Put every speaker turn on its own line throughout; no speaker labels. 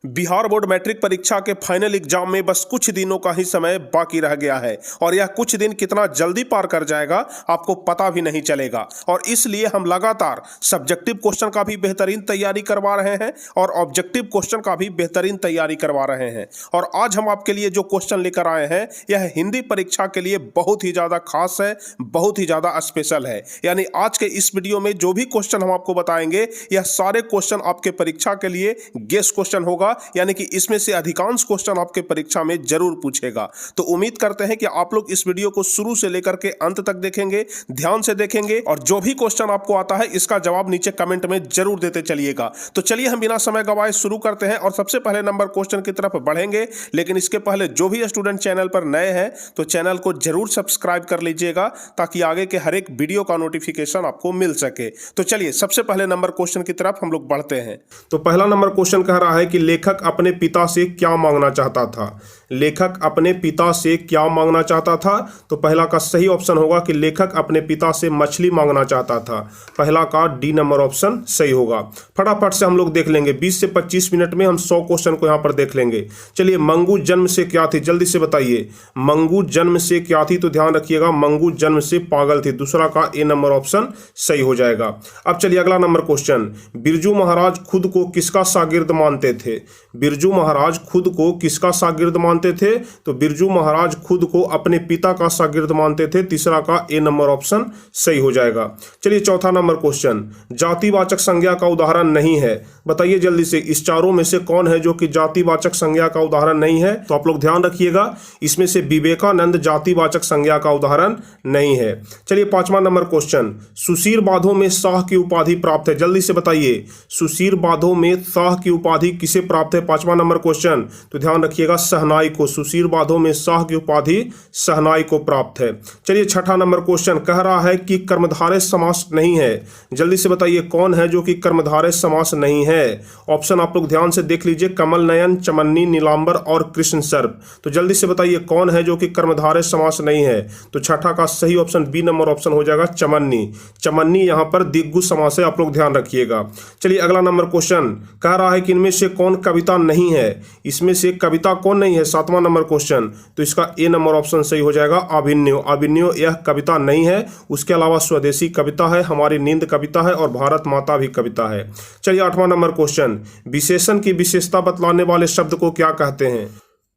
Bihar board matric परीक्षा के final exam में बस कुछ दिनों का ही समय बाकी रह गया है और यह कुछ दिन कितना जल्दी पार कर जाएगा आपको पता भी नहीं चलेगा। और इसलिए हम लगातार सब्जेक्टिव क्वेश्चन का भी बेहतरीन तैयारी करवा रहे हैं और ऑब्जेक्टिव क्वेश्चन का भी बेहतरीन तैयारी करवा रहे हैं। और आज हम आपके लिए जो क्वेश्चन लेकर आए हैं यह हिंदी परीक्षा के लिए बहुत ही ज़्यादा खास है, बहुत ही ज़्यादा स्पेशल है। यानी आज के इस वीडियो में जो भी क्वेश्चन हम आपको बताएंगे यह सारे क्वेश्चन आपके परीक्षा के लिए गेस क्वेश्चन होगा, यानी कि इसमें से अधिकांश क्वेश्चन आपके परीक्षा में जरूर पूछेगा। तो उम्मीद करते हैं कि आप लोग इस वीडियो को शुरू से लेकर के अंत तक देखेंगे, ध्यान से देखेंगे और जो भी क्वेश्चन आपको आता है इसका जवाब नीचे कमेंट में जरूर देते चलिएगा। तो चलिए हम बिना समय गवाए शुरू करते हैं और सबसे पहले नंबर क्वेश्चन की तरफ बढ़ेंगे। लेकिन इसके पहले जो भी स्टूडेंट चैनल पर नए हैं तो चैनल को जरूर सब्सक्राइब कर लीजिएगा ताकि आगे के हर एक वीडियो का नोटिफिकेशन आपको मिल सके। तो चलिए सबसे पहले नंबर क्वेश्चन की तरफ हम लोग बढ़ते हैं। तो पहला नंबर क्वेश्चन कह रहा है कि लेखक अपने पिता से क्या मांगना चाहता था। लेखक अपने पिता से क्या मांगना चाहता था? तो पहला का सही ऑप्शन होगा कि लेखक अपने पिता से मछली मांगना चाहता था। पहला का डी नंबर ऑप्शन सही होगा। फटाफट से हम लोग देख लेंगे, 20 से 25 मिनट में हम 100 क्वेश्चन को यहां पर देख लेंगे। चलिए, मंगू जन्म से क्या थी, जल्दी से बताइए। मंगू जन्म से क्या थी? तो ध्यान रखिएगा, मंगू जन्म से पागल थी। दूसरा का ए नंबर ऑप्शन सही हो जाएगा। अब चलिए अगला नंबर क्वेश्चन, बिरजू महाराज खुद को किसका शागिर्द मानते थे? बिरजू महाराज खुद को किसका शागिर्द मानते थे? तो बिरजू महाराज खुद को अपने पिता का शागिर्द मानते थे। तीसरा का ए नंबर ऑप्शन सही हो जाएगा। चलिए चौथा नंबर क्वेश्चन, जातिवाचक संज्ञा का उदाहरण नहीं है। बताइए जल्दी से, इस चारों में से कौन है जो कि जातिवाचक संज्ञा का उदाहरण नहीं है? तो आप लोग ध्यान रखिएगा, इसमें से विवेकानंद जातिवाचक संज्ञा का उदाहरण नहीं है। चलिए पांचवा नंबर क्वेश्चन, सुशीर बाधों में शाह की उपाधि प्राप्त है। जल्दी से बताइए, सुशीर बाधों में शाह की उपाधि किसे प्राप्त है? पांचवा नंबर क्वेश्चन, तो ध्यान रखिएगा शहनाई को। सुशीर बाधों में शाह की उपाधि शहनाई को प्राप्त है। चलिए छठा नंबर क्वेश्चन कह रहा है कि कर्मधारय समास नहीं है। जल्दी से बताइए कौन है जो कि कर्मधारय समास नहीं है? ऑप्शन आप लोग ध्यान से देख लीजिए, कमल नयन, चमन्नी, नीलांबर और कृष्ण सर्प। तो जल्दी से बताइए कौन है जो कि कर्मधारय समास नहीं है? तो छठा का सही ऑप्शन बी नंबर ऑप्शन हो जाएगा चमन्नी। चमन्नी यहां पर दिग्गु समास है, आप लोग ध्यान रखिएगा। चलिए अगला नंबर क्वेश्चन कह रहा है कि इनमें से कौन कविता नहीं है? इसमें से कविता कौन नहीं है? सातवां नंबर क्वेश्चन, तो इसका ए नंबर ऑप्शन सही हो जाएगा अभिन्यो। अभिन्यो यह कविता नहीं है। उसके अलावा स्वदेशी कविता है, हमारी नींद कविता है और भारत माता भी कविता है। चलिए आठवां नंबर क्वेश्चन, विशेषण की विशेषता बतलाने वाले शब्द को क्या कहते हैं?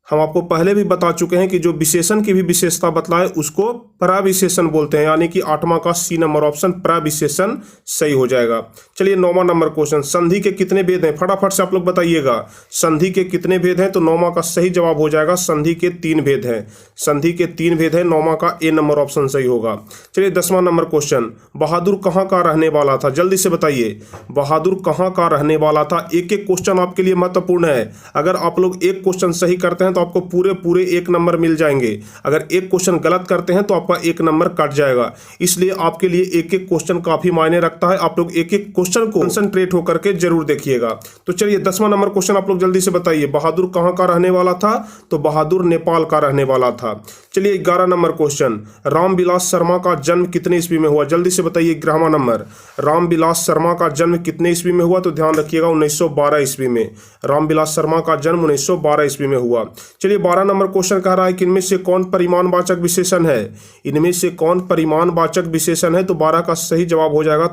हम आपको पहले भी बता चुके हैं कि जो विशेषण की भी विशेषता बतलाए उसको प्रविशेषण बोलते हैं, यानी कि आठवां का सी नंबर ऑप्शन प्रविशेषण सही हो जाएगा। चलिए नौवां नंबर क्वेश्चन, संधि के कितने भेद हैं? फटाफट से आप लोग बताइएगा, संधि के कितने भेद हैं? तो नौवां का सही जवाब हो जाएगा संधि के 3 भेद हैं। संधि के 3 भेद हैं, नौवां का ए नंबर ऑप्शन सही होगा। चलिए 10वां नंबर क्वेश्चन, बहादुर कहाँ का रहने वाला था? जल्दी से बताइए, बहादुर कहाँ का रहने वाला था? एक एक क्वेश्चन आपके लिए महत्वपूर्ण है। अगर आप लोग एक क्वेश्चन सही करते हैं तो आपको पूरे 1 नंबर मिल जाएंगे। अगर एक क्वेश्चन गलत करते हैं तो आपका 1 नंबर कट जाएगा। इसलिए आपके लिए एक एक क्वेश्चन काफी मायने रखता है। आप लोग एक एक क्वेश्चन को कंसंट्रेट होकर के जरूर देखिएगा। तो चलिए 10वां नंबर क्वेश्चन आप लोग जल्दी से बताइए, बहादुर कहां का रहने वाला था? तो बहादुर नेपाल का रहने वाला था। चलिए 11 नंबर क्वेश्चन, रामविलास शर्मा का जन्म कितने ईस्वी में हुआ? जल्दी से बताइए 11वां नंबर, रामविलास शर्मा का जन्म कितने ईस्वी में हुआ? तो ध्यान रखिएगा 1912 ईस्वी में। रामविलास शर्मा का जन्म 1912 ईस्वी में हुआ। चलिए 12 नंबर क्वेश्चन कह रहा है कि इनमें से कौन परिमाणवाचक विशेषण है? इनमें से कौन परिमाणवाचक विशेषण है? तो 12 का सही जवाब हो जाएगा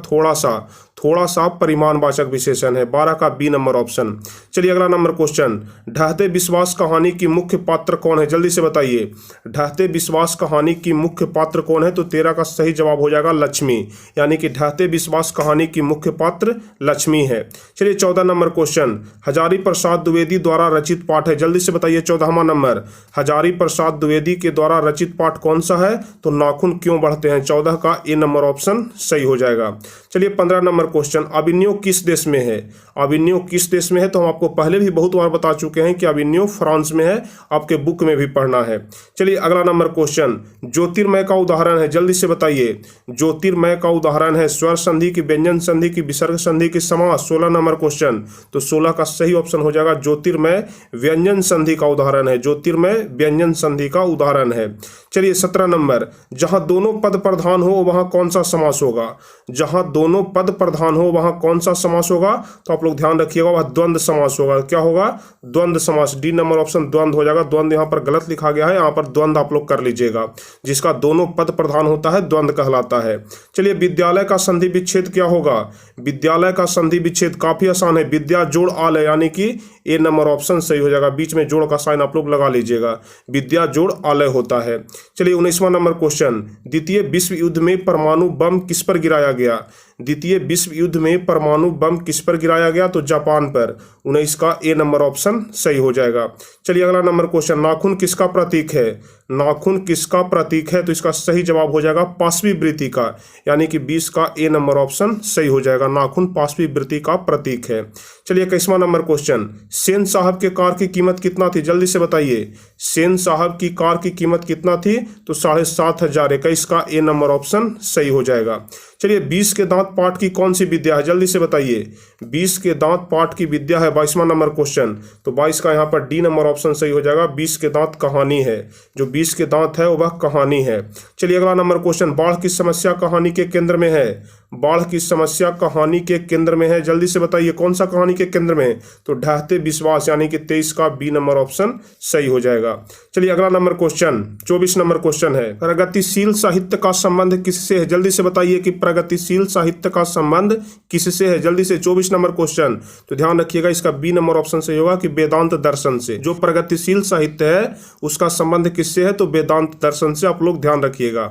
थोड़ा सा परिमाणवाचक विशेषण है। 12 का बी नंबर ऑप्शन। चलिए अगला नंबर क्वेश्चन, ढहते विश्वास कहानी की मुख्य पात्र कौन है? जल्दी से बताइए, ढहते विश्वास कहानी की मुख्य पात्र कौन है? तो 13 का सही जवाब हो जाएगा लक्ष्मी, यानी कि ढहते विश्वास कहानी की मुख्य पात्र लक्ष्मी है। चलिए 14 नंबर क्वेश्चन, हजारी प्रसाद द्विवेदी द्वारा रचित पाठ है। जल्दी से बताइए 14वां नंबर, हजारी प्रसाद द्विवेदी के द्वारा रचित पाठ कौन सा है? तो नाखून क्यों बढ़ते हैं। 14 का ए नंबर ऑप्शन सही हो जाएगा। चलिए 15 नंबर क्वेश्चन, अभिनयो किस देश में है? अभिनयो किस देश में है? तो हम आपको पहले भी बहुत बार बता चुके हैं कि अभिनयो फ्रांस में है, आपके बुक में भी पढ़ना है। चलिए अगला नंबर क्वेश्चन, ज्योतिर्मय का उदाहरण है। जल्दी से बताइए, ज्योतिर्मय का उदाहरण है स्वर संधि की, व्यंजन संधि की, विसर्ग संधि की, समास। 16 नंबर क्वेश्चन, तो 16 का सही ऑप्शन हो जाएगा ज्योतिर्मय व्यंजन संधि का उदाहरण है। ज्योतिर्मय व्यंजन संधि का उदाहरण है। चलिए 17 नंबर, जहां दोनों पद प्रधान हो वहां कौन सा समास होगा? जहां दोनों पद प्रधान प्रधान हो वहां कौन सा समास होगा, तो आप लोग ध्यान रखिएगा वह द्वंद्व समास होगा। क्या होगा? द्वंद्व समास। डी नंबर ऑप्शन द्वंद्व हो जाएगा। द्वंद्व यहाँ पर गलत लिखा गया है, यहाँ पर द्वंद्व आप लोग कर लीजिएगा। जिसका दोनों पद प्रधान होता है द्वंद्व कहलाता है। चलिए, विद्यालय का संधि विच्छेद क्या होगा? विद्यालय का संधि विच्छेद काफी आसान है, विद्या जोड़ आलय, यानी कि ए नंबर ऑप्शन सही हो जाएगा। बीच में जोड़ का साइन आप लोग लगा लीजिएगा, विद्या जोड़ आलय होता है। चलिए 19वां नंबर क्वेश्चन, द्वितीय विश्व युद्ध में परमाणु बम किस पर गिराया गया? द्वितीय विश्व युद्ध में परमाणु बम किस पर गिराया गया? तो जापान पर। 19 का ए नंबर ऑप्शन सही हो जाएगा। चलिए अगला नंबर क्वेश्चन, नाखून किसका प्रतीक है? नाखून किसका प्रतीक है? तो इसका सही जवाब हो जाएगा पाशवी वृत्ति का, यानी कि 20 का ए नंबर ऑप्शन सही हो जाएगा। नाखून पाशवी वृत्ति का प्रतीक है। चलिए 21वां नंबर क्वेश्चन, सेन साहब के कार की कीमत कितना थी? जल्दी से बताइए, सेन साहब की कार की कीमत कितना थी? तो 7,500। 21 का ए नंबर ऑप्शन सही हो जाएगा। चलिए 20 के दांत पाठ की कौन सी विद्या है? जल्दी से बताइए, 20 के दांत पाठ की विद्या है 22वां नंबर क्वेश्चन। तो 22 का यहाँ पर डी नंबर ऑप्शन सही हो जाएगा। 20 के दांत कहानी है, जो 20 के दांत है वह कहानी है। चलिए अगला नंबर क्वेश्चन, बाढ़ की समस्या कहानी के केंद्र में है। बाढ़ की समस्या कहानी के केंद्र में है, जल्दी से बताइए कौन सा कहानी के केंद्र में है? तो ढहते विश्वास, यानी कि 23 का बी नंबर ऑप्शन सही हो जाएगा। चलिए अगला नंबर क्वेश्चन 24 नंबर क्वेश्चन है, प्रगतिशील साहित्य का संबंध किससे है? जल्दी से बताइए कि प्रगतिशील साहित्य का संबंध किससे है? जल्दी से 24 नंबर क्वेश्चन। तो ध्यान रखिएगा इसका बी नंबर ऑप्शन सही होगा कि वेदांत दर्शन से। जो प्रगतिशील साहित्य है उसका संबंध किससे है? तो वेदांत दर्शन से, आप लोग ध्यान रखिएगा।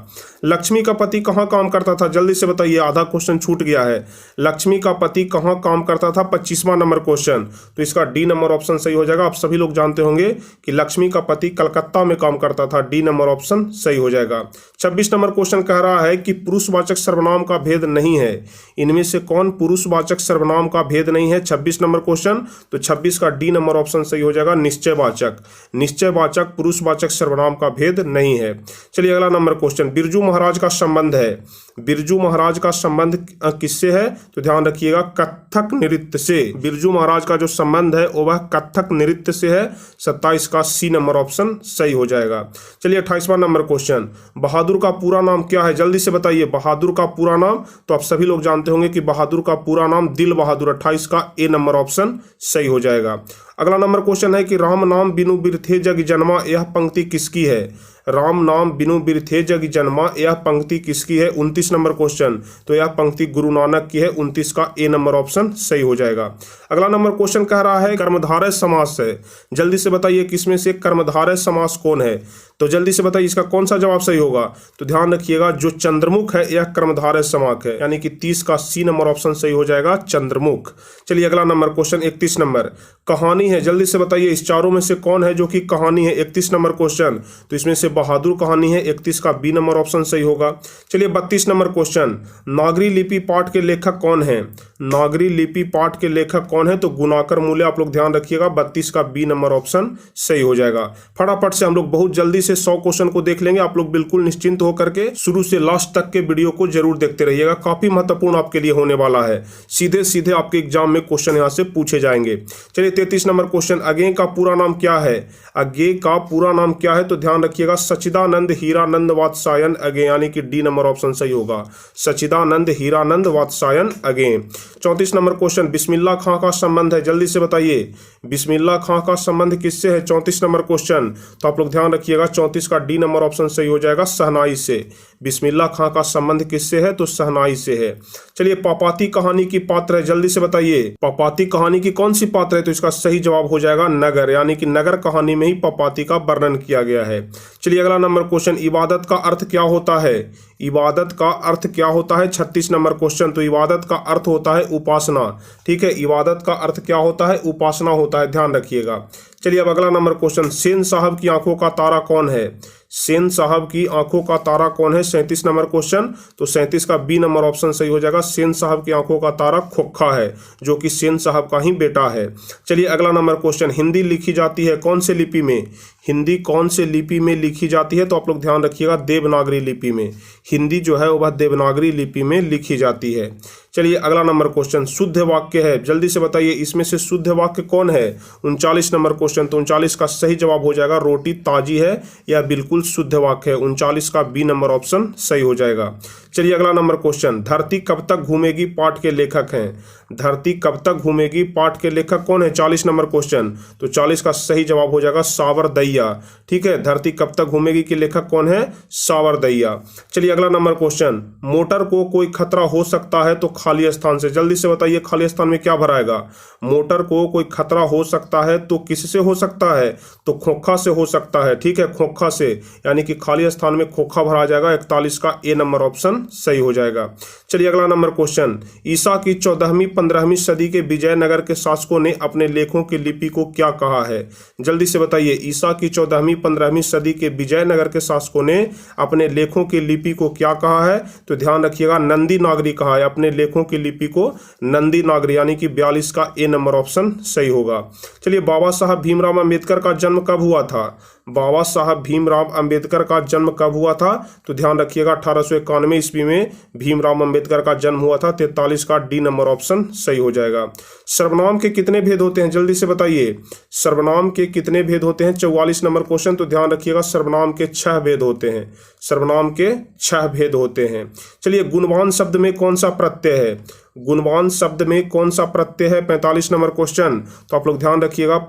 लक्ष्मी का पति कहाँ काम करता था? जल्दी से बताइए, आधा क्वेश्चन छूट गया है। लक्ष्मी का पति कहाँ काम करता था? 25वां नंबर क्वेश्चन। तो इसका डी नंबर ऑप्शन सही हो जाएगा। आप सभी लोग जानते होंगे कि लक्ष्मी का पति कलकत्ता में काम करता था। डी नंबर ऑप्शन सही हो जाएगा। 26 नंबर क्वेश्चन कह रहा है कि पुरुषवाचक सर्वनाम का भेद नहीं है। इनमें से कौन पुरुषवाचक सर्वनाम का भेद नहीं है? 26 नंबर क्वेश्चन। तो 26 का डी नंबर ऑप्शन सही हो जाएगा, निश्चयवाचक। निश्चयवाचक पुरुषवाचक सर्वनाम का भेद नहीं है। चलिए अगला नंबर क्वेश्चन, बिरजू महाराज का संबंध है। बिरजू महाराज का संबंध किससे है? तो ध्यान रखिएगा कथक नृत्य से। बिरजू महाराज का जो संबंध है वह कथक नृत्य से है। 27 का सी नंबर ऑप्शन सही हो जाएगा। चलिए 28वां नंबर क्वेश्चन, बहादुर का पूरा नाम क्या है? जल्दी से बताइए, बहादुर का पूरा नाम। तो आप सभी लोग जानते होंगे कि बहादुर का पूरा नाम दिल बहादुर। 28 का ए नंबर ऑप्शन सही हो जाएगा। अगला नंबर क्वेश्चन है कि राम नाम बिनु बिरथे जग जन्मा, यह पंक्ति किसकी है? राम नाम बिनु बिरथे जग जन्मा, यह पंक्ति किसकी है? 29 नंबर क्वेश्चन। तो यह पंक्ति गुरु नानक की है। 29 का ए नंबर ऑप्शन सही हो जाएगा। अगला नंबर क्वेश्चन कह रहा है कर्मधारय समास है। जल्दी से बताइए किसमें से कर्मधारय समास कौन है? तो जल्दी से बताइए इसका कौन सा जवाब सही होगा? तो ध्यान रखिएगा जो चंद्रमुख है यह कर्मधारय समास है, यानी कि 30 का सी नंबर ऑप्शन सही हो जाएगा, चंद्रमुख। चलिए अगला नंबर क्वेश्चन 31 नंबर, कहानी है। जल्दी से बताइए इस चारों में से कौन है जो कि कहानी है? 31 नंबर क्वेश्चन। तो इसमें से बहादुर कहानी है। 31 का बी नंबर ऑप्शन सही होगा। चलिए 32 नंबर क्वेश्चन, नागरी लिपि पाठ के लेखक कौन है? नागरी लिपि पाठ के लेखक कौन है? तो गुणाकर मूल्य, आप लोग ध्यान रखिएगा। 32 का बी नंबर ऑप्शन सही हो जाएगा। फटाफट से हम लोग बहुत जल्दी से 100 क्वेश्चन को देख लेंगे। आप लोग बिल्कुल निश्चिंत होकर के शुरू से लास्ट तक के वीडियो को जरूर देखते रहिएगा, काफी महत्वपूर्ण आपके लिए होने वाला है। सीधे सीधे आपके एग्जाम में क्वेश्चन यहां से पूछे जाएंगे। चलिए 33 नंबर क्वेश्चन, अज्ञेय का पूरा नाम क्या है? अज्ञेय का पूरा नाम क्या है? तो ध्यान रखिएगा सच्चिदानंद हीरानंद वात्सायन अज्ञेय, यानी कि डी नंबर ऑप्शन सही होगा, सच्चिदानंद हीरानंद वात्सायन अज्ञेय। 34 नंबर क्वेश्चन, बिस्मिल्लाह खां का संबंध है। जल्दी से बताइए बिस्मिल्लाह खां का संबंध किससे है? 34 नंबर क्वेश्चन। तो आप लोग ध्यान रखिएगा 34 का डी नंबर ऑप्शन सही हो जाएगा, शहनाई से। बिस्मिल्लाह खां का संबंध किससे है? तो शहनाई से है। चलिए पापाती कहानी की पात्र है। जल्दी से बताइए पापाती कहानी की कौन सी पात्र है? तो इसका सही जवाब हो जाएगा नगर, यानी कि नगर कहानी में ही पापाती का वर्णन किया गया है। चलिए अगला नंबर क्वेश्चन, इबादत का अर्थ क्या होता है? इबादत का अर्थ क्या होता है? 36 नंबर क्वेश्चन। तो इबादत का अर्थ होता है उपासना। ठीक है, इबादत का अर्थ क्या होता है? उपासना होता है, ध्यान रखिएगा। चलिए अब अगला नंबर क्वेश्चन, सेन साहब की आंखों का तारा कौन है? सेन साहब की आंखों का तारा कौन है? 37 नंबर क्वेश्चन। तो 37 का बी नंबर ऑप्शन सही हो जाएगा, सेन साहब की आंखों का तारा खोखा है, जो कि सेन साहब का ही बेटा है। चलिए अगला नंबर क्वेश्चन, हिंदी लिखी जाती है कौन से लिपि में? हिंदी कौन से लिपि में लिखी जाती है? तो आप लोग ध्यान रखिएगा देवनागरी लिपि में। हिंदी जो है वह देवनागरी लिपि में लिखी जाती है। चलिए अगला नंबर क्वेश्चन, शुद्ध वाक्य है, जल्दी से बताइए इसमें से शुद्ध वाक्य कौन है। 39 नंबर क्वेश्चन, तो 39 का सही जवाब हो जाएगा रोटी ताजी है, यह बिल्कुल शुद्ध वाक्य है। 39 का बी नंबर ऑप्शन सही हो जाएगा। चलिए अगला नंबर क्वेश्चन, धरती कब तक घूमेगी पाठ के लेखक हैं। धरती कब तक घूमेगी पाठ के लेखक कौन है। 40 नंबर क्वेश्चन, तो 40 का सही जवाब हो जाएगा सावरदैया। ठीक है, धरती कब तक घूमेगी के लेखक कौन है, सावरदैया। चलिए अगला नंबर क्वेश्चन, मोटर को कोई खतरा हो सकता है तो खाली स्थान से, जल्दी से बताइए खाली स्थान में क्या भराएगा। मोटर को कोई खतरा हो सकता है तो किससे हो सकता है, तो खोखा से हो सकता है। ठीक है, खोखा से, यानी कि खाली स्थान में खोखा भरा जाएगा। 41 का ए नंबर ऑप्शन सही हो जाएगा। चलिए अगला नंबर क्वेश्चन, ईसा की 14वीं 15वीं सदी के विजयनगर के शासकों ने अपने लेखों की लिपि को क्या कहा है। जल्दी से बताइए, ईसा की 14वीं 15वीं सदी के विजयनगर के शासकों ने अपने लेखों की लिपि को क्या कहा है, तो ध्यान रखिएगा नंदी नागरी कहा है। अपने लेखों की लिपि को नंदी नागरी, यानी कि 42 का ए नंबर ऑप्शन सही होगा। चलिए बाबा साहब भीमराव अंबेडकर का जन्म कब हुआ था। बाबा साहब भीमराव अंबेडकर का जन्म कब हुआ था, तो ध्यान रखिएगा 1891 ईस्वी में भीमराव अंबेडकर का जन्म हुआ था। 43 का डी नंबर ऑप्शन सही हो जाएगा। सर्वनाम के कितने भेद होते हैं, जल्दी से बताइए। सर्वनाम के कितने भेद होते हैं। 44 नंबर क्वेश्चन, तो ध्यान रखिएगा सर्वनाम के 6 भेद होते हैं। सर्वनाम के 6 भेद होते हैं। चलिए गुणवान शब्द में कौन सा प्रत्यय है। गुणवान शब्द में कौन सा प्रत्यय है। 45 नंबर क्वेश्चन, तो आप लोग ध्यान रखिएगा,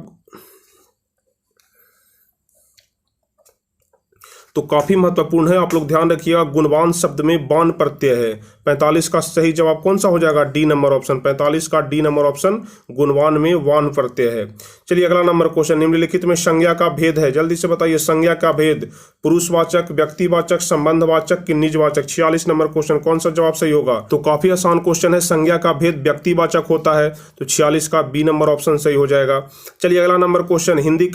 तो काफी महत्वपूर्ण है, आप लोग ध्यान रखिएगा। गुणवान शब्द में वान प्रत्यय है। 45 का सही जवाब कौन सा हो जाएगा, डी नंबर ऑप्शन। 45 का डी नंबर ऑप्शन, गुणवान में वान प्रत्यय है। चलिए अगला नंबर क्वेश्चन, निम्नलिखित में संज्ञा का भेद है, जल्दी से बताइए संज्ञा का भेद। पुरुषवाचक, व्यक्तिवाचक, संबंधवाचक कि निजवाचक। 46 नंबर क्वेश्चन, कौन सा जवाब सही होगा, तो काफी आसान क्वेश्चन है। संज्ञा का भेद व्यक्तिवाचक होता है, तो 46 का बी नंबर ऑप्शन सही हो जाएगा। चलिए अगला नंबर क्वेश्चन, हिंदी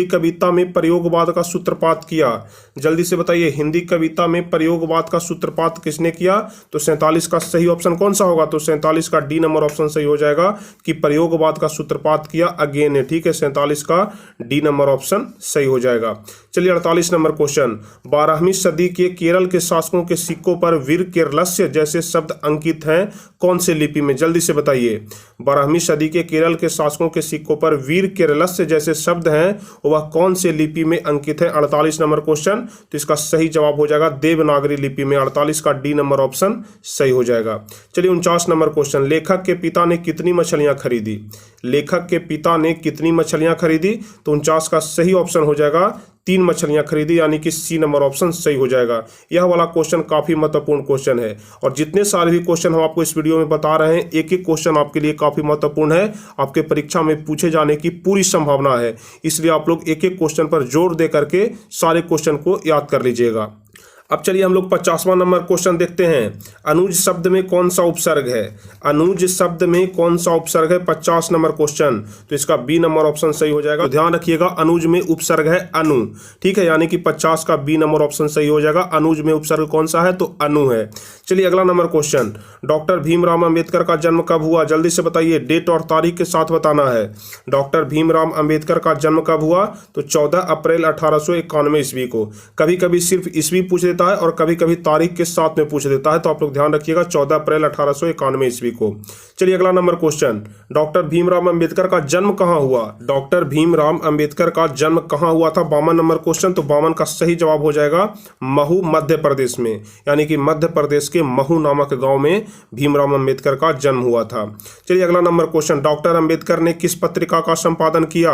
कविता में प्रयोगवाद का सूत्रपात किया, जल्दी से बताइए हिंदी कविता में प्रयोगवाद का सूत्रपात किसने किया, तो 47 का सही ऑप्शन कौन सा होगा, तो 47 का डी नंबर ऑप्शन सही हो जाएगा कि प्रयोगवाद का सूत्रपात किया अगेन है। ठीक है, 47 का डी नंबर ऑप्शन सही हो जाएगा। चलिए 48 नंबर क्वेश्चन, 12वीं सदी के केरल के शासकों के सिक्कों पर वीर केरलस्य जैसे शब्द अंकित हैं कौन से लिपि में, जल्दी से बताइए। 12वीं सदी के केरल के शासकों के सिक्कों पर वीर केरलस्य जैसे शब्द हैं वह कौन से लिपि में अंकित है। 48 नंबर क्वेश्चन, तो इसका सही जवाब हो जाएगा देवनागरी लिपि में। 48 का डी नंबर ऑप्शन सही हो जाएगा। चलिए 49 नंबर क्वेश्चन, लेखक के पिता ने कितनी मछलियां खरीदी। लेखक के पिता ने कितनी मछलियां खरीदी, तो 49 का सही ऑप्शन हो जाएगा 3 मछलियां खरीदी, यानी कि सी नंबर ऑप्शन सही हो जाएगा। यह वाला क्वेश्चन काफी महत्वपूर्ण क्वेश्चन है, और जितने सारे भी क्वेश्चन हम आपको इस वीडियो में बता रहे हैं, एक एक क्वेश्चन आपके लिए काफी महत्वपूर्ण है, आपके परीक्षा में पूछे जाने की पूरी संभावना है। इसलिए आप लोग एक एक क्वेश्चन पर जोर दे करके सारे क्वेश्चन को याद कर लीजिएगा। अब चलिए हम लोग 50वां नंबर क्वेश्चन देखते हैं। अनुज शब्द में कौन सा उपसर्ग है। अनुज शब्द में कौन सा उपसर्ग है, 50 नंबर क्वेश्चन, तो इसका बी नंबर ऑप्शन सही हो जाएगा। तो ध्यान रखिएगा अनुज में उपसर्ग है अनु। ठीक है, यानी कि 50 का बी नंबर ऑप्शन सही हो जाएगा। अनुज में उपसर्ग कौन सा है, तो अनु है। चलिए अगला number question, doctor Bhimrao Ambedkar का जन्म कब हुआ, जल्दी से बताइए, डेट और तारीख के साथ बताना है। डॉक्टर भीमराव अंबेडकर का जन्म कब हुआ, तो 14 अप्रैल 1891 ईस्वी को। कभी कभी सिर्फ ईस्वी पूछ देता है और कभी कभी तारीख के साथ में पूछ देता है, तो आप लोग ध्यान रखिएगा 14 अप्रैल 1891 ईस्वी को। चलिए अगला number question, doctor Bhimrao Ambedkar का जन्म कहां हुआ। डॉक्टर भीमराव अंबेडकर का जन्म कहां हुआ था, 52 नंबर क्वेश्चन, तो 52 का सही जवाब हो जाएगा महू मध्य प्रदेश में, यानी कि मध्य प्रदेश के महू नामक गांव में भीमराव अंबेडकर का जन्म हुआ था। चलिए अगला नंबर क्वेश्चन, डॉक्टर अंबेडकर ने किस पत्रिका का संपादन किया।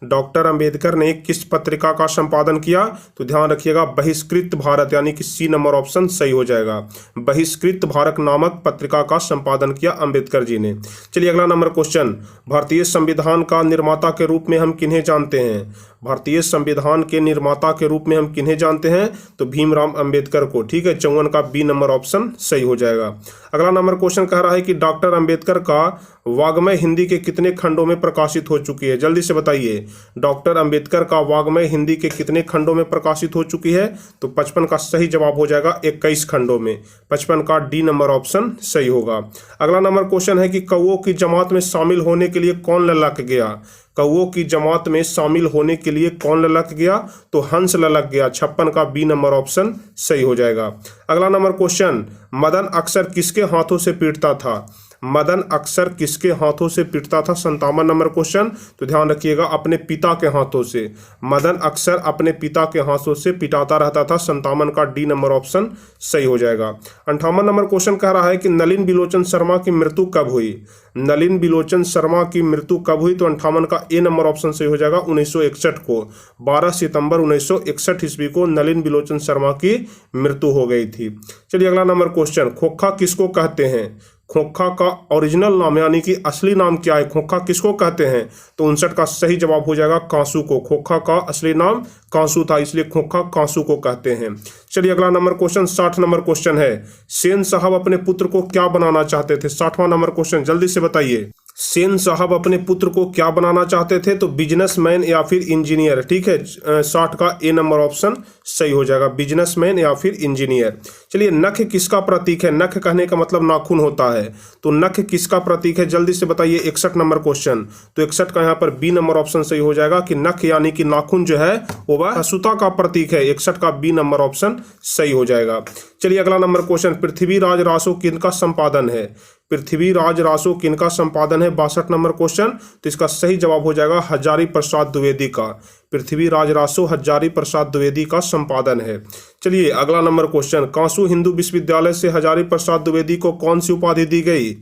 डॉक्टर अंबेडकर ने किस पत्रिका का संपादन किया, तो ध्यान रखिएगा बहिष्कृत भारत, यानी कि सी नंबर ऑप्शन सही हो जाएगा। बहिष्कृत भारत नामक पत्रिका का संपादन किया अंबेडकर जी ने। चलिए अगला नंबर क्वेश्चन, भारतीय संविधान का निर्माता के रूप में हम किन्हें जानते हैं। भारतीय संविधान के निर्माता के रूप में हम किन्हें जानते हैं, तो भीमराव अंबेडकर को। ठीक है, 54 का बी नंबर ऑप्शन सही हो जाएगा। अगला नंबर क्वेश्चन कह रहा है कि डॉक्टर अंबेडकर का वाग्मय हिंदी के कितने खंडों में प्रकाशित हो चुकी है, जल्दी से बताइए। डॉक्टर अंबेडकर का वाग्मय हिंदी के कितने खंडों में प्रकाशित हो चुकी है, तो 55 का सही जवाब हो जाएगा 21 खंडों में। 55 का डी नंबर ऑप्शन सही होगा। अगला नंबर क्वेश्चन है कि कौओं की जमात में शामिल होने के लिए कौन ललक गया। कौओं की जमात में शामिल होने के लिए कौन ललक गया? तो हंस ललक गया। 56 का बी नंबर ऑप्शन सही हो जाएगा। अगला नंबर क्वेश्चन, मदन अक्सर किसके हाथों से पीटता था? मदन अक्सर किसके हाथों से पीटता था? 57 नंबर क्वेश्चन, तो ध्यान रखिएगा अपने पिता के हाथों से। मदन अक्सर अपने पिता के हाथों से पिटाता रहता था। 57 का डी नंबर ऑप्शन सही हो जाएगा। 58 नंबर क्वेश्चन कह रहा है कि नलिन बिलोचन शर्मा की मृत्यु कब हुई? नलिन बिलोचन शर्मा की मृत्यु कब हुई? तो 58 का ए नंबर ऑप्शन सही हो जाएगा। 1961 को, 12 सितंबर 1961 ईस्वी को नलिन बिलोचन शर्मा की मृत्यु हो गई थी। चलिए अगला नंबर क्वेश्चन, खोखा किसको कहते हैं? खोखा का ओरिजिनल नाम यानी कि असली नाम क्या है? खोखा किसको कहते हैं? तो 59 का सही जवाब हो जाएगा कांसू को। खोखा का असली नाम कांसू था, इसलिए खोखा कांसू को कहते हैं। चलिए अगला नंबर क्वेश्चन 60 नंबर क्वेश्चन है, सेन साहब अपने पुत्र को क्या बनाना चाहते थे? 60वां नंबर क्वेश्चन, जल्दी से बताइए। सेन साहब अपने पुत्र को क्या बनाना चाहते थे? तो बिजनेसमैन या फिर इंजीनियर। ठीक है, 60 का ए नंबर ऑप्शन सही हो जाएगा, बिजनेसमैन या फिर इंजीनियर। चलिए, नख किसका प्रतीक है? नख कहने का मतलब नाखून होता है, तो नख किसका प्रतीक है? जल्दी से बताइए। 61 नंबर क्वेश्चन, तो 61 का यहाँ पर बी नंबर ऑप्शन सही हो जाएगा कि नख यानी कि नाखून जो है वो वह हसुता का प्रतीक है। 61 का बी नंबर ऑप्शन सही हो जाएगा। चलिए अगला नंबर क्वेश्चन, पृथ्वीराज रासो किनका संपादन है? पृथ्वीराज रासो किनका संपादन है? 62 नंबर क्वेश्चन, तो इसका सही जवाब हो जाएगा हजारी प्रसाद द्विवेदी का। पृथ्वीराज रासो हजारी प्रसाद द्विवेदी का संपादन है। चलिए अगला नंबर क्वेश्चन, कांसू हिंदू विश्वविद्यालय से हजारी प्रसाद द्विवेदी को कौन सी उपाधि दी गई?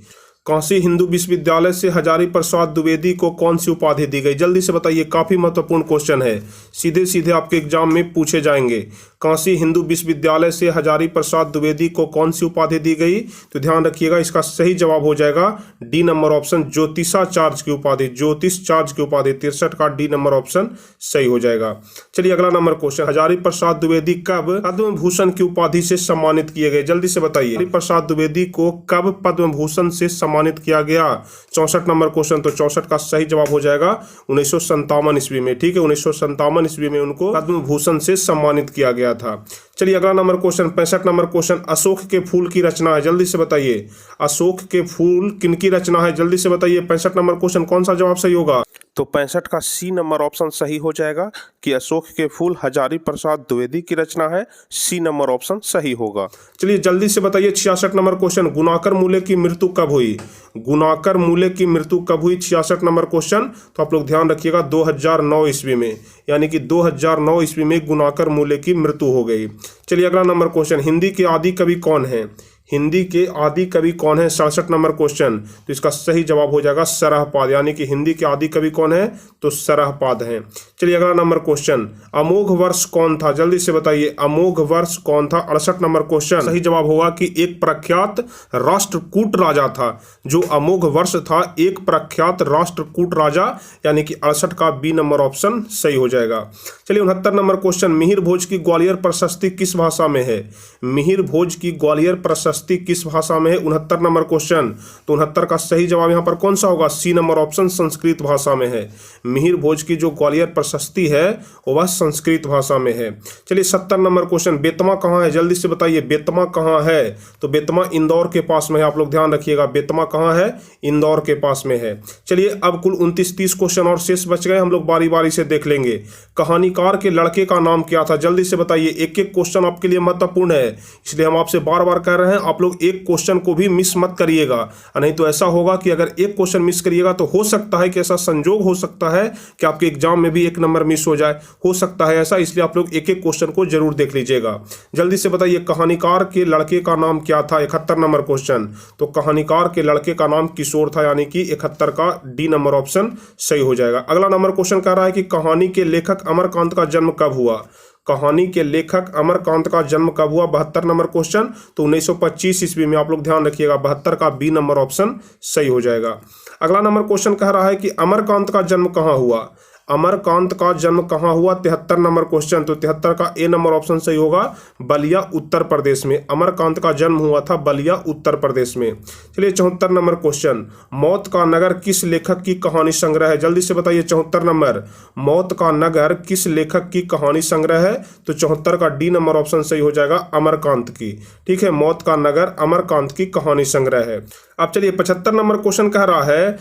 काशी हिंदू विश्वविद्यालय से हजारी प्रसाद द्विवेदी को कौन सी उपाधि दी गई? जल्दी से बताइए, काफी महत्वपूर्ण क्वेश्चन है, सीधे सीधे आपके एग्जाम में पूछे जाएंगे। काशी हिंदू विश्वविद्यालय से हजारी प्रसाद द्विवेदी को कौन सी उपाधि दी गई? तो ध्यान रखिएगा, इसका सही जवाब हो जाएगा डी नंबर ऑप्शन, ज्योतिषाचार्य की उपाधि। ज्योतिषाचार्य की उपाधि 63 का डी नंबर ऑप्शन सही हो जाएगा। चलिए अगला नंबर क्वेश्चन, हजारी प्रसाद द्विवेदी कब पद्म भूषण की उपाधि से सम्मानित किए गए? जल्दी से बताइए, हजारी प्रसाद द्विवेदी को कब पद्म भूषण से सम्मानित किया गया? 64 नंबर क्वेश्चन, तो 64 का सही जवाब हो जाएगा 1957 ईस्वी में। ठीक है, 1957 ईस्वी में उनको पद्म भूषण से सम्मानित किया गया था। चलिए अगला number question 65 number question, Ashok के फूल की रचना है? जल्दी से बताइए, अशोक के फूल किनकी रचना है? जल्दी से बताइए। 65 नंबर क्वेश्चन, कौन सा जवाब सही होगा? तो 65 का सी नंबर ऑप्शन सही हो जाएगा कि अशोक के फूल हजारी प्रसाद द्विवेदी की रचना है। सी नंबर ऑप्शन सही होगा। चलिए जल्दी से बताइए 66 नंबर क्वेश्चन, गुणाकर मूल्य की मृत्यु कब हुई? गुणाकर मूल्य की मृत्यु कब हुई? 66 नंबर क्वेश्चन, तो आप लोग ध्यान रखिएगा 2009 ईस्वी में, यानी कि 2009 ईस्वी में गुणाकर मूल्य की मृत्यु हो गई। चलिए अगला नंबर क्वेश्चन, हिंदी के आदि कवि कौन है? हिंदी के आदि कवि कौन है? 67 नंबर क्वेश्चन, तो इसका सही जवाब हो जाएगा सरहपाद, यानी कि हिंदी के आदि कवि कौन है? तो सरहपाद हैं। चलिए अगला नंबर क्वेश्चन, अमोघ वर्ष कौन था? जल्दी से बताइए, अमोघ वर्ष कौन था? 68 नंबर क्वेश्चन, सही जवाब होगा कि एक प्रख्यात राष्ट्रकूट राजा था। जो अमोघ वर्ष था एक प्रख्यात राष्ट्रकूट राजा, यानी कि 68 का बी नंबर ऑप्शन सही हो जाएगा। चलिए 69 नंबर क्वेश्चन, मिहिर भोज की ग्वालियर प्रशस्ति किस भाषा में है? मिहिर भोज की ग्वालियर प्रशस्ति किस भाषा में है? 69 नंबर क्वेश्चन, तो 69 का सही जवाब यहां पर कौन सा होगा? सी नंबर ऑप्शन, संस्कृत भाषा में है। मिहिर भोज की जो ग्वालियर प्रशस्ति है वह संस्कृत भाषा में है। चलिए 70 नंबर क्वेश्चन, बेतमा कहाँ है? जल्दी से बताइए, बेतमा कहाँ है? तो बेतमा इंदौर के पास में है। आप लोग ध्यान रखिएगा, बेतमा कहाँ है? इंदौर के पास में है। चलिए अब कुल 29-30 क्वेश्चन और शेष बच गए, हम लोग बारी बारी से देख लेंगे। कहानीकार के लड़के का नाम क्या था? जल्दी से बताइए, एक एक क्वेश्चन आपके लिए महत्वपूर्ण है, इसलिए हम आपसे बार बार कह रहे हैं आप लोग एक क्वेश्चन को भी मिस मत करिएगा, नहीं तो ऐसा होगा कि अगर एक क्वेश्चन मिस करिएगा तो हो सकता है कि ऐसा संजोग हो सकता है कि आपके एग्जाम में भी एक नंबर मिस हो जाए, हो सकता है ऐसा, इसलिए आप लोग एक एक क्वेश्चन को जरूर देख लीजिएगा। जल्दी से बताइए, कहानीकार के लड़के का नाम क्या था? 71 नंबर क्वेश्चन, तो कहानीकार के लड़के का नाम किशोर था, यानी कि 71 का डी नंबर ऑप्शन सही हो जाएगा। अगला नंबर क्वेश्चन कह रहा है कि कहानी के लेखक अमरकांत का जन्म कब हुआ? कहानी के लेखक अमरकांत का जन्म कब हुआ? 72 नंबर क्वेश्चन, तो 1925 ईस्वी में। आप लोग ध्यान रखिएगा, 72 का बी नंबर ऑप्शन सही हो जाएगा। अगला नंबर क्वेश्चन कह रहा है कि अमरकांत का जन्म कहाँ हुआ? अमरकांत का जन्म कहाँ हुआ? 73 नंबर क्वेश्चन, तो 73 का ए नंबर ऑप्शन सही होगा, बलिया उत्तर प्रदेश में। अमरकांत का जन्म हुआ था बलिया उत्तर प्रदेश में। चलिए 74 नंबर क्वेश्चन, मौत का नगर किस लेखक की कहानी संग्रह है? जल्दी से बताइए 74 नंबर, मौत का नगर किस लेखक की कहानी संग्रह है? तो 74 का डी नंबर ऑप्शन सही हो जाएगा, अमरकांत की। ठीक है, मौत का नगर अमरकांत की कहानी संग्रह है। अब चलिए 75 नंबर क्वेश्चन कह रहा है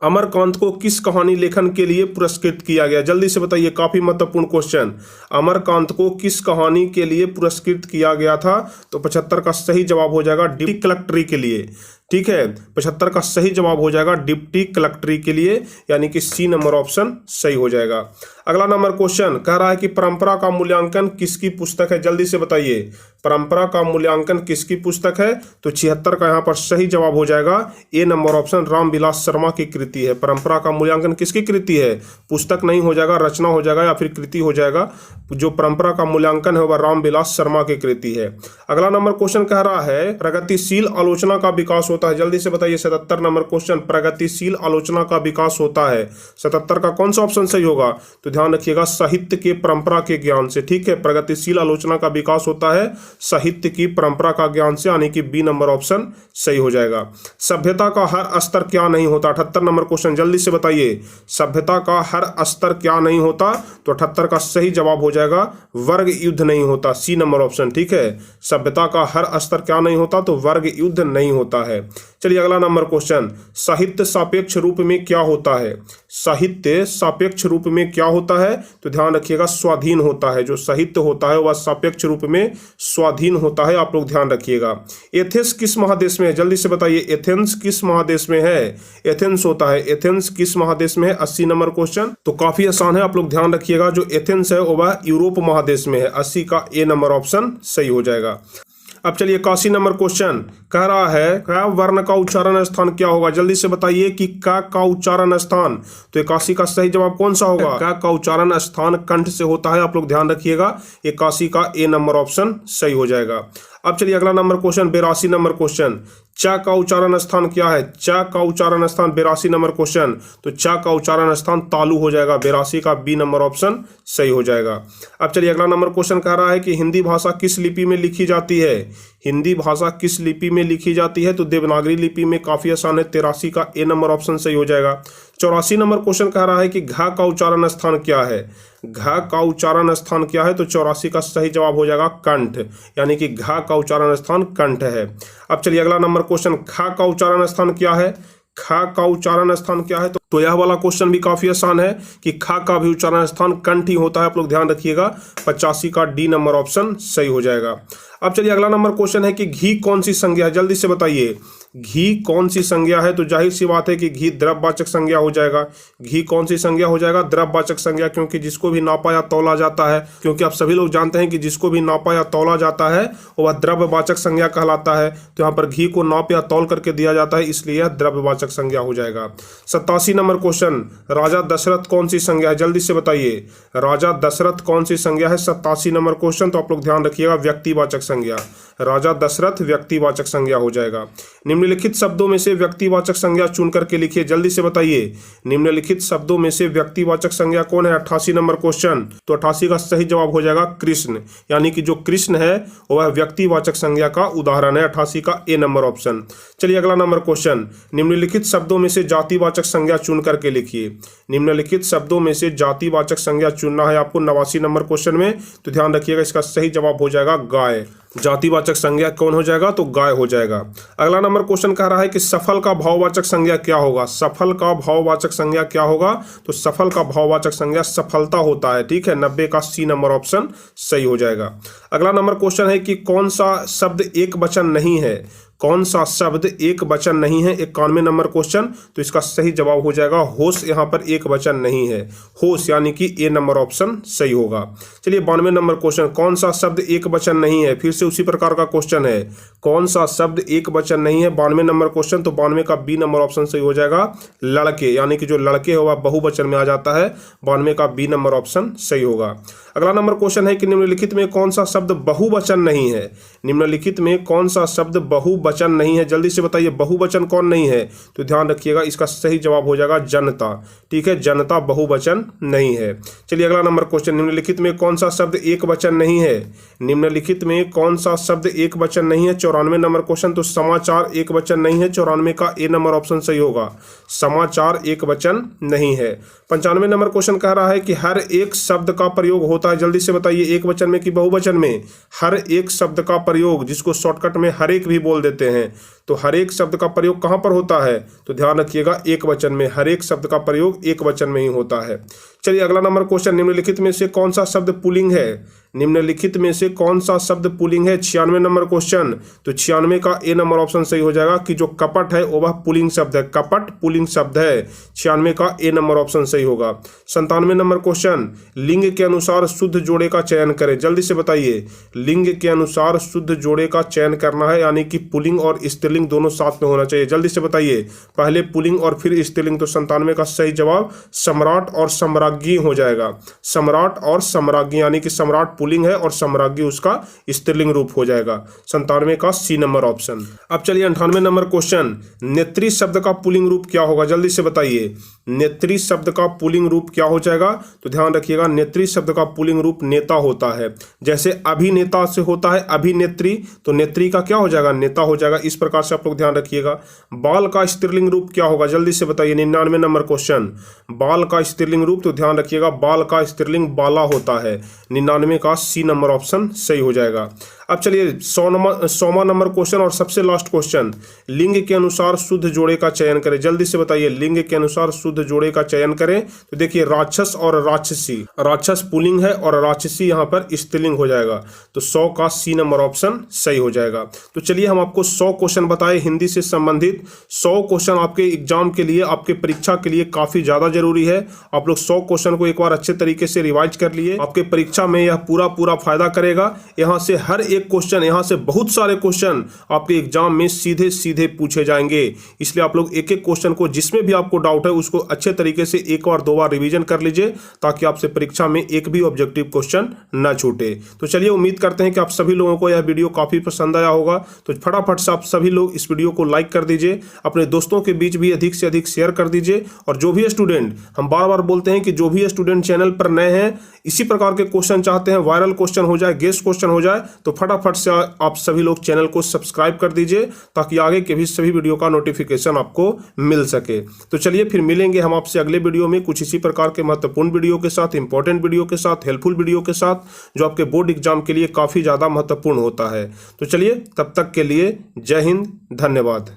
अमरकांत को किस कहानी लेखन के लिए पुरस्कृत किया गया? जल्दी से बताइए, काफी महत्वपूर्ण क्वेश्चन। अमरकांत को किस कहानी के लिए पुरस्कृत किया गया था? तो 75 का सही जवाब हो जाएगा डिप्टी कलेक्टरी के लिए। ठीक है, 75 का सही जवाब हो जाएगा डिप्टी कलेक्टरी के लिए, यानी कि सी नंबर ऑप्शन सही हो जाएगा। अगला नंबर क्वेश्चन कह रहा है कि परंपरा का मूल्यांकन किसकी पुस्तक है? जल्दी से बताइए, परंपरा का मूल्यांकन किसकी पुस्तक है? तो 76 का यहाँ पर सही जवाब हो जाएगा ए नंबर ऑप्शन रामविलास शर्मा की कृति है। परंपरा का मूल्यांकन किसकी कृति है? पुस्तक नहीं हो जाएगा, रचना हो जाएगा या फिर कृति हो जाएगा। जो परंपरा का मूल्यांकन है वह रामविलास शर्मा की कृति है। अगला नंबर क्वेश्चन कह रहा है प्रगतिशील आलोचना का विकास होता है। जल्दी से बताइए, 77 नंबर क्वेश्चन, प्रगतिशील आलोचना का विकास होता है। 77 का कौन सा ऑप्शन सही होगा? तो ध्यान रखिएगा, साहित्य के परंपरा के ज्ञान से। ठीक है, प्रगतिशील आलोचना का विकास होता है साहित्य की परंपरा का ज्ञान से, यानी कि बी नंबर ऑप्शन सही हो जाएगा। सभ्यता का हर स्तर क्या नहीं होता? 78 नंबर क्वेश्चन, जल्दी से बताइए, सभ्यता का हर स्तर क्या नहीं होता? तो 78 का सही जवाब हो जाएगा वर्ग युद्ध नहीं होता, सी नंबर ऑप्शन। ठीक है, सभ्यता का हर स्तर क्या नहीं होता? तो वर्ग युद्ध नहीं होता है। चलिए अगला नंबर क्वेश्चन, साहित्य सापेक्ष रूप में क्या होता है? साहित्य सापेक्ष रूप में क्या होता है? तो ध्यान रखिएगा, स्वाधीन होता है। जो साहित्य होता है वह सापेक्ष रूप में स्वाधीन होता है, आप लोग ध्यान रखिएगा। एथेंस किस महादेश में है? जल्दी से बताइए, एथेंस किस महादेश में है? एथेंस होता है, एथेंस किस महादेश में है? 80 नंबर क्वेश्चन, तो काफी आसान है, आप लोग ध्यान रखिएगा। जो एथेंस है वह यूरोप महादेश में है। 80 का ए नंबर ऑप्शन सही हो जाएगा। अब चलिए 81 नंबर क्वेश्चन कह रहा है क वर्ण का उच्चारण स्थान क्या होगा? जल्दी से बताइए कि क का उच्चारण स्थान, तो 81 का सही जवाब कौन सा होगा? क का उच्चारण स्थान कंठ से होता है, आप लोग ध्यान रखिएगा। 81 का ए नंबर ऑप्शन सही हो जाएगा। अब चलिए अगला नंबर क्वेश्चन, 82 नंबर क्वेश्चन, च का उच्चारण स्थान क्या है? च का उच्चारण स्थान 82 नंबर क्वेश्चन, तो च का उच्चारण स्थान तालु हो जाएगा। 82 का बी नंबर ऑप्शन सही हो जाएगा। अब चलिए अगला नंबर क्वेश्चन कह रहा है कि हिंदी भाषा किस लिपि में लिखी जाती है? हिंदी भाषा किस लिपि में लिखी जाती है? तो देवनागरी लिपि में, काफी आसान है। 83 का ए नंबर ऑप्शन सही हो जाएगा। 84 नंबर क्वेश्चन कह रहा है कि घ का उच्चारण स्थान क्या है? घ का उच्चारण स्थान क्या है? तो 84 का सही जवाब हो जाएगा कंठ, यानी कि घ का उच्चारण स्थान कंठ है। अब चलिए अगला नंबर क्वेश्चन, ख का उच्चारण स्थान क्या है? ख का उच्चारण स्थान क्या है? तो यह वाला क्वेश्चन भी काफी आसान है कि ख का भी उच्चारण स्थान कंठ ही होता है, आप लोग ध्यान रखिएगा। 85 का डी नंबर ऑप्शन सही हो जाएगा। अब चलिए अगला नंबर क्वेश्चन है कि घी कौन सी संज्ञा है? जल्दी से बताइए, घी कौन सी संज्ञा है? तो जाहिर सी बात है कि घी द्रव्यवाचक संज्ञा हो जाएगा। घी कौन सी संज्ञा हो जाएगा? द्रव्यवाचक संज्ञा, क्योंकि जिसको भी नापा या तौला जाता है, क्योंकि आप सभी लोग जानते हैं कि जिसको भी नापा या तौला जाता है वह द्रव्यवाचक संज्ञा कहलाता है। तो यहाँ पर घी को नाप या तौल करके दिया जाता है, इसलिए यह द्रव्यवाचक संज्ञा हो जाएगा। 87 नंबर क्वेश्चन, राजा दशरथ कौन सी संज्ञा है? जल्दी से बताइए, राजा दशरथ कौन सी संज्ञा है? 87 नंबर क्वेश्चन, तो आप लोग ध्यान रखिएगा, व्यक्तिवाचक संज्ञा। राजा दशरथ व्यक्तिवाचक संज्ञा हो जाएगा। निम्नलिखित शब्दों में से व्यक्तिवाचक संज्ञा चुन करके लिखिए। जल्दी से बताइए, निम्नलिखित शब्दों में से व्यक्तिवाचक संज्ञा कौन है? 88 नंबर क्वेश्चन, तो 88 का सही जवाब हो जाएगा कृष्ण, यानी कि जो कृष्ण है वह व्यक्तिवाचक संज्ञा का उदाहरण है। 88 का ए नंबर ऑप्शन। चलिए अगला नंबर क्वेश्चन, निम्नलिखित शब्दों में से जातिवाचक संज्ञा चुन करके लिखिए। निम्नलिखित शब्दों में से जातिवाचक संज्ञा चुनना है आपको 89 नंबर क्वेश्चन में, तो ध्यान रखिएगा, इसका सही जवाब हो जाएगा गाय। जातिवाचक संज्ञा कौन हो जाएगा? तो गाय हो जाएगा। अगला नंबर क्वेश्चन कह रहा है कि सफल का भाववाचक संज्ञा क्या होगा? सफल का भाववाचक संज्ञा क्या होगा? तो सफल का भाववाचक संज्ञा सफलता होता है। ठीक है, 90 का सी नंबर ऑप्शन सही हो जाएगा। अगला नंबर क्वेश्चन है कि कौन सा शब्द एक वचन नहीं है? कौन सा शब्द एक वचन नहीं है? 91 नंबर क्वेश्चन, तो इसका सही जवाब हो जाएगा होश। यहाँ पर एक वचन नहीं है, होश, यानी कि ए नंबर ऑप्शन सही होगा। चलिए 92 नंबर क्वेश्चन, कौन सा शब्द एक वचन नहीं है? फिर से उसी प्रकार का क्वेश्चन है, कौन सा शब्द एक वचन नहीं है? 92 नंबर क्वेश्चन, तो 92 का बी नंबर ऑप्शन सही हो जाएगा लड़के, यानी कि जो लड़के है वह बहुवचन में आ जाता है। 92 का बी नंबर ऑप्शन सही होगा। अगला नंबर क्वेश्चन है कि निम्नलिखित में कौन सा शब्द बहुवचन नहीं है? निम्नलिखित में कौन सा शब्द बहुवचन नहीं है? जल्दी से बताइए, बहुवचन कौन नहीं है? तो ध्यान रखिएगा, इसका सही जवाब हो जाएगा जनता। ठीक है, जनता बहुवचन नहीं है। चलिए अगला नंबर क्वेश्चन, निम्नलिखित में कौन सा शब्द एक वचन नहीं है? निम्नलिखित में कौन सा शब्द एक वचन नहीं है? 94 नंबर क्वेश्चन, तो समाचार एक वचन नहीं है। 94 का ए नंबर ऑप्शन सही होगा, समाचार एक वचन नहीं है। 95 नंबर क्वेश्चन कह रहा है कि हर एक शब्द का प्रयोग होता है। जल्दी से बताइए, एक वचन में कि बहुवचन में? हर एक शब्द का प्रयोग, जिसको शॉर्टकट में हर एक भी बोल देते हैं, तो हर एक शब्द का प्रयोग कहाँ पर होता है, तो ध्यान रखिएगा एक वचन में, हर एक शब्द का प्रयोग एक वचन में ही होता है। चलिए अगला नंबर क्वेश्चन, निम्नलिखित में से कौन सा शब्द पुल्लिंग है, निम्नलिखित में से कौन सा शब्द पुल्लिंग है। 96 नंबर क्वेश्चन, तो 96 का ए नंबर ऑप्शन सही हो जाएगा कि जो कपट है वह पुल्लिंग शब्द है, कपट पुल्लिंग शब्द है, 96 का ए नंबर ऑप्शन सही होगा। 97 नंबर क्वेश्चन, लिंग के अनुसार शुद्ध जोड़े का चयन करें, जल्दी से बताइए, लिंग के अनुसार शुद्ध जोड़े का चयन करना है, यानी कि पुल्लिंग और स्त्रीलिंग दोनों साथ में होना चाहिए। जल्दी से बताइए, पहले पुल्लिंग और फिर स्त्रीलिंग, तो 97 का सही जवाब सम्राट और सम्राज्ञी हो जाएगा, सम्राट और सम्राज्ञी, यानी कि सम्राट पुल्लिंग है और सम्राज्ञी उसका स्त्रीलिंग रूप हो जाएगा। 97 का सी नंबर ऑप्शन। अब चलिए 98 नंबर क्वेश्चन, नेत्री शब्द का पुल्लिंग रूप क्या होगा, जल्दी से बताइए, नेत्री शब्द का पुल्लिंग रूप क्या हो जाएगा, तो ध्यान रखिएगा नेत्री शब्द का पुल्लिंग रूप नेता होता है। जैसे अभिनेता से होता है अभिनेत्री, तो नेत्री का क्या हो जाएगा, नेता हो जाएगा। इस प्रकार से आप लोग ध्यान रखिएगा। बाल का स्त्रीलिंग रूप क्या होगा, जल्दी से बताइए, 99 नंबर क्वेश्चन, बाल का स्त्रीलिंग रूप, तो ध्यान रखिएगा बाल का स्त्रीलिंग बाला होता है, 99 का सी नंबर ऑप्शन सही हो जाएगा। अब चलिए 100वां नंबर क्वेश्चन और सबसे लास्ट क्वेश्चन, लिंग के अनुसार शुद्ध जोड़े का चयन करें, जल्दी से बताइए, लिंग के अनुसार शुद्ध जोड़े का चयन करें। तो देखिए राक्षस और राक्षसी, राक्षस पुल्लिंग है और राक्षसी यहाँ पर स्त्रीलिंग हो जाएगा, तो 100 का सी नंबर ऑप्शन सही हो जाएगा। तो चलिए हम आपको 100 क्वेश्चन बताए हिंदी से संबंधित। 100 क्वेश्चन आपके एग्जाम के लिए, आपके परीक्षा के लिए काफी ज्यादा जरूरी है। आप लोग 100 क्वेश्चन को एक बार अच्छे तरीके से रिवाइज कर लिए, आपके परीक्षा में यह पूरा फायदा करेगा। यहाँ से हर एक क्वेश्चन, यहाँ से बहुत सारे क्वेश्चन आपके एग्जाम में सीधे सीधे पूछे जाएंगे, इसलिए आप लोग एक एक क्वेश्चन को, जिसमें भी आपको डाउट है उसको अच्छे तरीके से एक बार दो बार रिवीजन कर लीजिए, ताकि आपसे परीक्षा में एक भी ऑब्जेक्टिव क्वेश्चन न छूटे। तो चलिए उम्मीद करते हैं कि आप सभी लोगों को यह वीडियो काफी पसंद आया होगा। तो फटाफट से आप सभी लोग इस वीडियो को लाइक कर दीजिए, अपने दोस्तों के बीच भी अधिक से अधिक शेयर कर दीजिए। और जो भी स्टूडेंट, हम बार बार बोलते हैं कि जो भी स्टूडेंट चैनल पर नए हैं, इसी प्रकार के क्वेश्चन चाहते हैं, वायरल क्वेश्चन हो जाए, गेस्ट क्वेश्चन हो जाए, तो फटाफट से आप सभी लोग चैनल को सब्सक्राइब कर दीजिए, ताकि आगे के भी सभी वीडियो का नोटिफिकेशन आपको मिल सके। तो चलिए फिर मिलेंगे हम आपसे अगले वीडियो में कुछ इसी प्रकार के महत्वपूर्ण वीडियो के साथ, इंपॉर्टेंट वीडियो के साथ, हेल्पफुल वीडियो के साथ, जो आपके बोर्ड एग्जाम के लिए काफी ज्यादा महत्वपूर्ण होता है। तो चलिए तब तक के लिए जय हिंद, धन्यवाद।